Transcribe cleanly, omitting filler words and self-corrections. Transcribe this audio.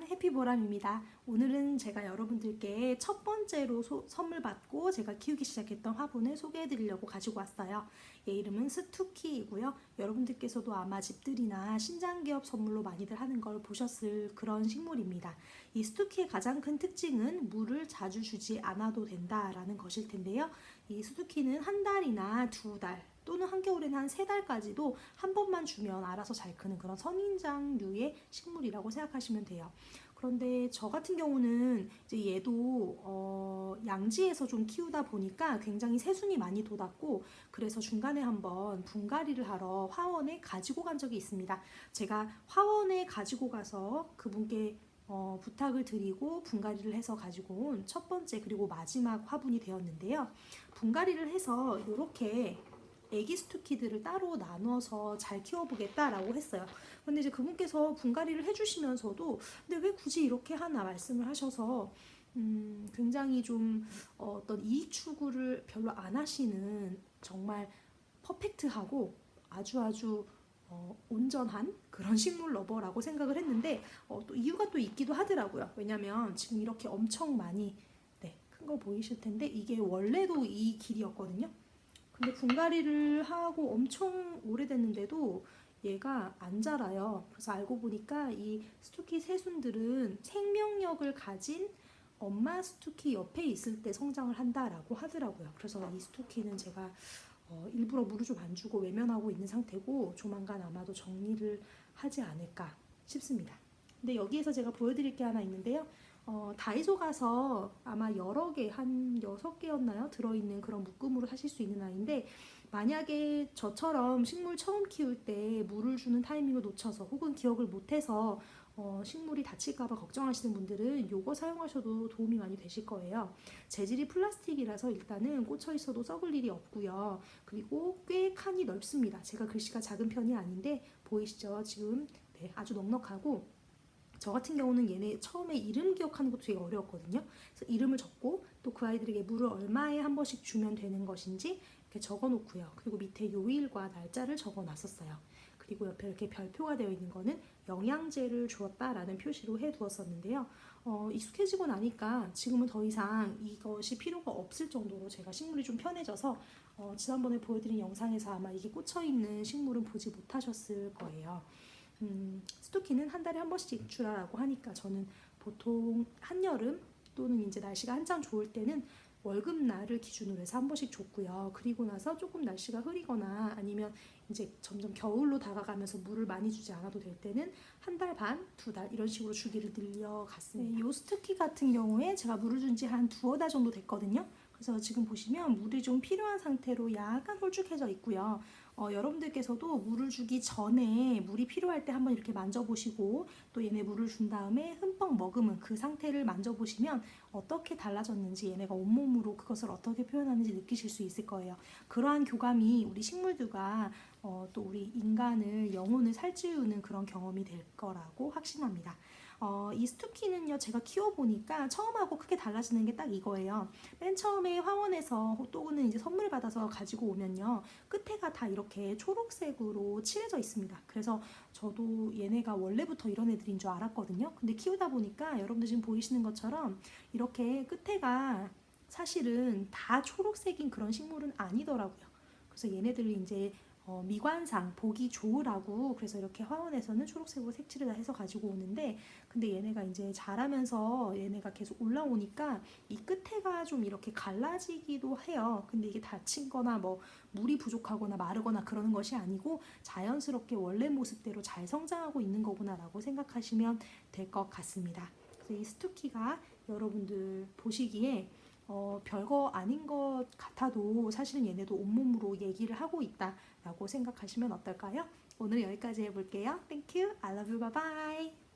여러분, 해피보람입니다. 오늘은 제가 여러분들께 첫 번째로 선물 받고 제가 키우기 시작했던 화분을 소개해 드리려고 가지고 왔어요. 얘 이름은 스투키이고요. 여러분들께서도 아마 집들이나 신장기업 선물로 많이들 하는 걸 보셨을 그런 식물입니다. 이 스투키의 가장 큰 특징은 물을 자주 주지 않아도 된다라는 것일 텐데요. 이 스투키는 한 달이나 두 달 또는 한겨울에는 한 세 달까지도 한 번만 주면 알아서 잘 크는 그런 선인장류의 식물이라고 생각하시면 돼요. 그런데 저 같은 경우는 이제 얘도 양지에서 좀 키우다 보니까 굉장히 새순이 많이 돋았고, 그래서 중간에 한번 분갈이를 하러 화원에 가지고 간 적이 있습니다. 제가 화원에 가지고 가서 그분께 부탁을 드리고 분갈이를 해서 가지고 온 첫 번째 그리고 마지막 화분이 되었는데요. 분갈이를 해서 이렇게 애기 스투키들을 따로 나눠서 잘 키워보겠다라고 했어요. 근데 이제 그분께서 분갈이를 해주시면서도 근데 왜 굳이 이렇게 하나 말씀을 하셔서 굉장히 좀 어떤 이익 추구를 별로 안 하시는 정말 퍼펙트하고 아주 온전한 그런 식물 러버라고 생각을 했는데 또 이유가 또 있기도 하더라고요. 왜냐면 지금 이렇게 엄청 많이 큰 거 보이실 텐데 이게 원래도 이 길이었거든요. 근데 분갈이를 하고 엄청 오래됐는데도 얘가 안 자라요. 그래서 알고 보니까 이 스투키 새순들은 생명력을 가진 엄마 스투키 옆에 있을 때 성장을 한다라고 하더라고요. 그래서 이 스투키는 제가 일부러 물을 좀 안 주고 외면하고 있는 상태고 조만간 아마도 정리를 하지 않을까 싶습니다. 근데 여기에서 제가 보여드릴 게 하나 있는데요. 다이소 가서 아마 여러 개, 한 6개였나요? 들어있는 그런 묶음으로 사실 수 있는 아이인데, 만약에 저처럼 식물 처음 키울 때 물을 주는 타이밍을 놓쳐서 혹은 기억을 못해서 식물이 다칠까봐 걱정하시는 분들은 이거 사용하셔도 도움이 많이 되실 거예요. 재질이 플라스틱이라서 일단은 꽂혀 있어도 썩을 일이 없고요. 그리고 꽤 칸이 넓습니다. 제가 글씨가 작은 편이 아닌데 보이시죠? 지금 아주 넉넉하고, 저 같은 경우는 얘네 처음에 이름 기억하는 것도 되게 어려웠거든요. 그래서 이름을 적고 또 그 아이들에게 물을 얼마에 한 번씩 주면 되는 것인지 이렇게 적어 놓고요. 그리고 밑에 요일과 날짜를 적어 놨었어요. 그리고 옆에 이렇게 별표가 되어 있는 거는 영양제를 주었다라는 표시로 해 두었었는데요. 익숙해지고 나니까 지금은 더 이상 이것이 필요가 없을 정도로 제가 식물이 좀 편해져서 지난번에 보여드린 영상에서 아마 이게 꽂혀 있는 식물은 보지 못하셨을 거예요. 스투키는 한 달에 한 번씩 주라라고 하니까 저는 보통 한여름 또는 이제 날씨가 한창 좋을 때는 월급날을 기준으로 해서 한 번씩 줬고요. 그리고 나서 조금 날씨가 흐리거나 아니면 이제 점점 겨울로 다가가면서 물을 많이 주지 않아도 될 때는 한 달 반, 두 달 이런 식으로 주기를 늘려갔습니다. 이 스투키 같은 경우에 제가 물을 준 지 한 두어 달 정도 됐거든요. 그래서 지금 보시면 물이 좀 필요한 상태로 약간 홀쭉해져 있고요. 여러분들께서도 물을 주기 전에 물이 필요할 때 한번 이렇게 만져보시고 또 얘네 물을 준 다음에 흠뻑 머금은 그 상태를 만져보시면 어떻게 달라졌는지, 얘네가 온몸으로 그것을 어떻게 표현하는지 느끼실 수 있을 거예요. 그러한 교감이 우리 식물들과 또 우리 인간을, 영혼을 살찌우는 그런 경험이 될 거라고 확신합니다. 이 스투키는요, 제가 키워보니까 처음하고 크게 달라지는 게 딱 이거예요. 맨 처음에 화원에서 또는 이제 선물 받아서 가지고 오면요, 끝에가 다 이렇게 초록색으로 칠해져 있습니다. 그래서 저도 얘네가 원래부터 이런 애들인 줄 알았거든요. 근데 키우다 보니까 여러분들 지금 보이시는 것처럼 이렇게 끝에가 사실은 다 초록색인 그런 식물은 아니더라고요. 그래서 얘네들이 이제 미관상 보기 좋으라고 그래서 이렇게 화원에서는 초록색으로 색칠을 해서 가지고 오는데, 근데 얘네가 이제 자라면서 얘네가 계속 올라오니까 이 끝에가 좀 이렇게 갈라지기도 해요. 근데 이게 다친 거나 뭐 물이 부족하거나 마르거나 그러는 것이 아니고 자연스럽게 원래 모습대로 잘 성장하고 있는 거구나 라고 생각하시면 될 것 같습니다. 그래서 이 스투키가 여러분들 보시기에 별거 아닌 것 같아도 사실은 얘네도 온몸으로 얘기를 하고 있다라고 생각하시면 어떨까요? 오늘 여기까지 해볼게요. Thank you. I love you. Bye bye.